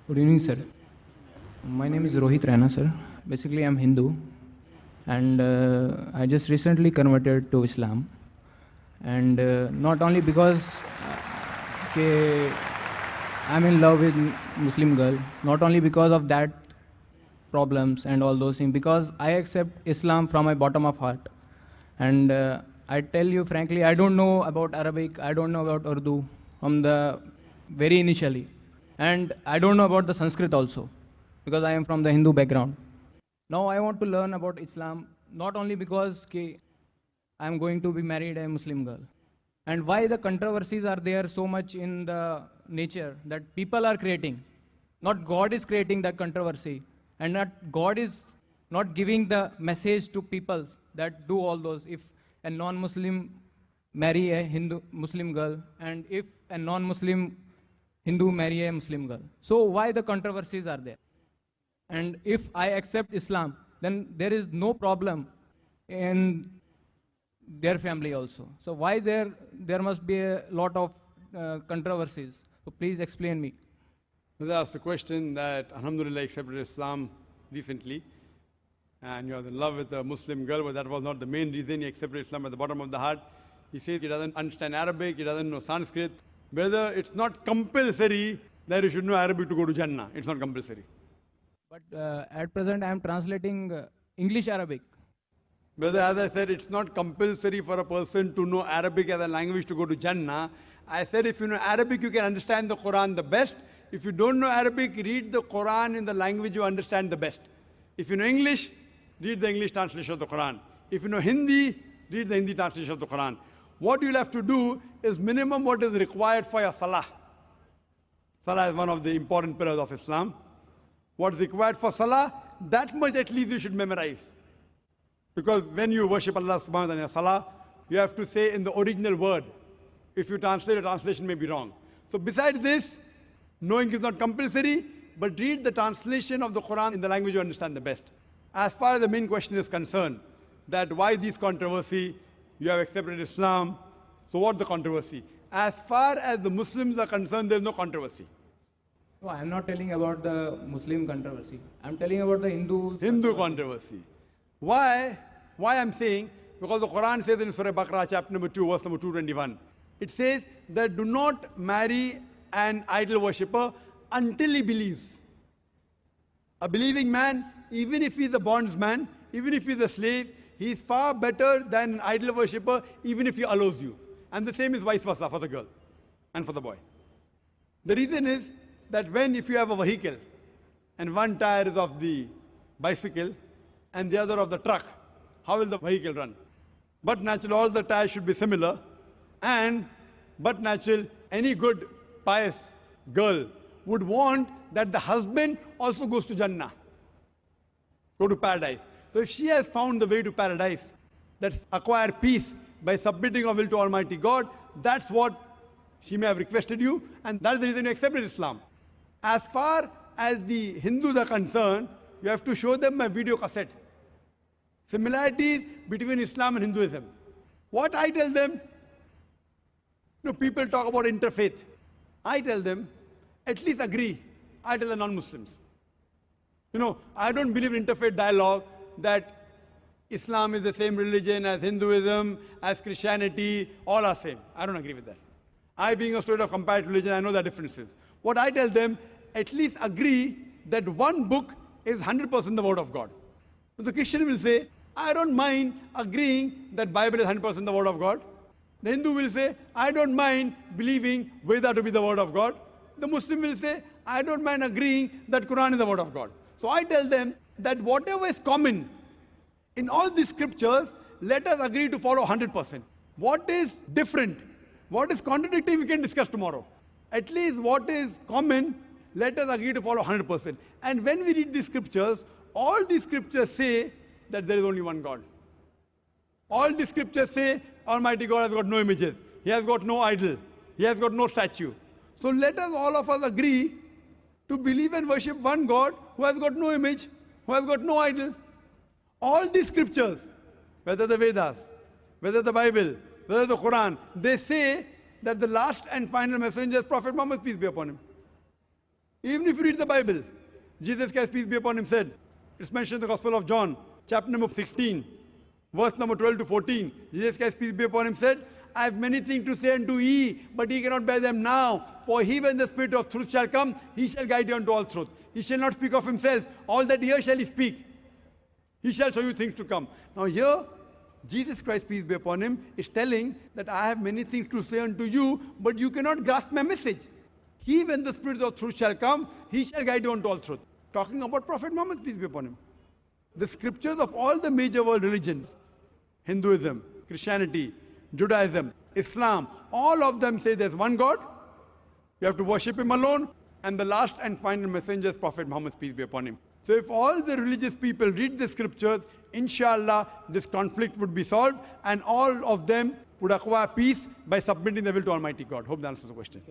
Good evening, sir. My name is Rohit Rana, sir. Basically, I'm Hindu, and I just recently converted to Islam. And not only because ke I'm in love with Muslim girl, not only because of that problems and all those things, because I accept Islam from my bottom of heart. And I tell you frankly, I don't know about Arabic, I don't know about Urdu from the very initially. And I don't know about the Sanskrit also, because I am from the Hindu background. Now I want to learn about Islam, not only because I am going to be married a Muslim girl. And why the controversies are there so much in the nature that people are creating. Not God is creating that controversy, and not God is not giving the message to people that do all those. If a non-Muslim marry a Hindu Muslim girl, and if a non-Muslim Hindu marry a Muslim girl, so why the controversies are there? And if I accept Islam, then there is no problem in their family also. So why there must be a lot of controversies? So please explain me. They asked a question that Alhamdulillah accepted Islam recently, and you're in love with a Muslim girl, but that was not the main reason he accepted Islam at the bottom of the heart. He says he doesn't understand Arabic, he doesn't know Sanskrit. Whether it's not compulsory that you should know Arabic to go to Jannah. It's not compulsory. But at present I am translating English Arabic. Brother, as I said, it's not compulsory for a person to know Arabic as a language to go to Jannah. I said if you know Arabic, you can understand the Quran the best. If you don't know Arabic, read the Quran in the language you understand the best. If you know English, read the English translation of the Quran. If you know Hindi, read the Hindi translation of the Quran. What you'll have to do is minimum what is required for your Salah. Salah is one of the important pillars of Islam. What is required for Salah, that much at least you should memorize. Because when you worship Allah subhanahu wa ta'ala in your Salah, you have to say in the original word. If you translate, the translation may be wrong. So besides this, knowing is not compulsory, but read the translation of the Quran in the language you understand the best. As far as the main question is concerned, that why this controversy, you have accepted Islam, so what's the controversy? As far as the Muslims are concerned, there's no controversy. No, I am not telling about the Muslim controversy. I am telling about the Hindu controversy. Why? Why I'm saying? Because the Quran says in Surah Baqarah, chapter number 2, verse number 221, it says that do not marry an idol worshipper until he believes. A believing man, even if he's a bondsman, even if he's a slave, he is far better than an idol worshipper, even if he allows you. And the same is vice versa for the girl and for the boy. The reason is that if you have a vehicle and one tire is of the bicycle and the other of the truck, how will the vehicle run? But naturally, all the tires should be similar, but natural, any good, pious girl would want that the husband also goes to Jannah, go to paradise. So if she has found the way to paradise, that's acquire peace by submitting her will to Almighty God, that's what she may have requested you, and that's the reason you accepted Islam. As far as the Hindus are concerned, you have to show them a video cassette. Similarities between Islam and Hinduism. What I tell them, people talk about interfaith. I tell them, at least agree. I tell the non-Muslims. I don't believe in interfaith dialogue that Islam is the same religion as Hinduism, as Christianity, all are same. I don't agree with that. I, being a student of comparative religion, I know the differences. What I tell them, at least agree that one book is 100% the word of God. So the Christian will say, I don't mind agreeing that Bible is 100% the word of God. The Hindu will say, I don't mind believing Veda to be the word of God. The Muslim will say, I don't mind agreeing that Quran is the word of God. So I tell them that whatever is common in all these scriptures, let us agree to follow 100%. What is different, what is contradictory, we can discuss tomorrow. At least what is common, let us agree to follow 100%. And when we read these scriptures, all these scriptures say that there is only one God. All the scriptures say Almighty God has got no images. He has got no idol. He has got no statue. So let us, all of us, agree to believe and worship one God who has got no image, who has got no idol. All these scriptures, whether the Vedas, whether the Bible, whether the Quran, they say that the last and final messenger is Prophet Muhammad, peace be upon him. Even if you read the Bible, Jesus Christ, peace be upon him, said, it's mentioned in the Gospel of John, chapter number 16, verse number 12 to 14. Jesus Christ, peace be upon him, said, I have many things to say unto ye, but ye cannot bear them now. For he, when the Spirit of truth shall come, he shall guide you unto all truth. He shall not speak of himself. All that here shall he speak. He shall show you things to come. Now here, Jesus Christ, peace be upon him, is telling that I have many things to say unto you, but you cannot grasp my message. He, when the Spirit of truth shall come, he shall guide you unto all truth. Talking about Prophet Muhammad, peace be upon him. The scriptures of all the major world religions, Hinduism, Christianity, Judaism, Islam, all of them say there's one God, you have to worship him alone, and the last and final messenger is Prophet Muhammad, peace be upon him. So if all the religious people read the scriptures, inshallah, this conflict would be solved, and all of them would acquire peace by submitting their will to Almighty God. Hope that answers the question.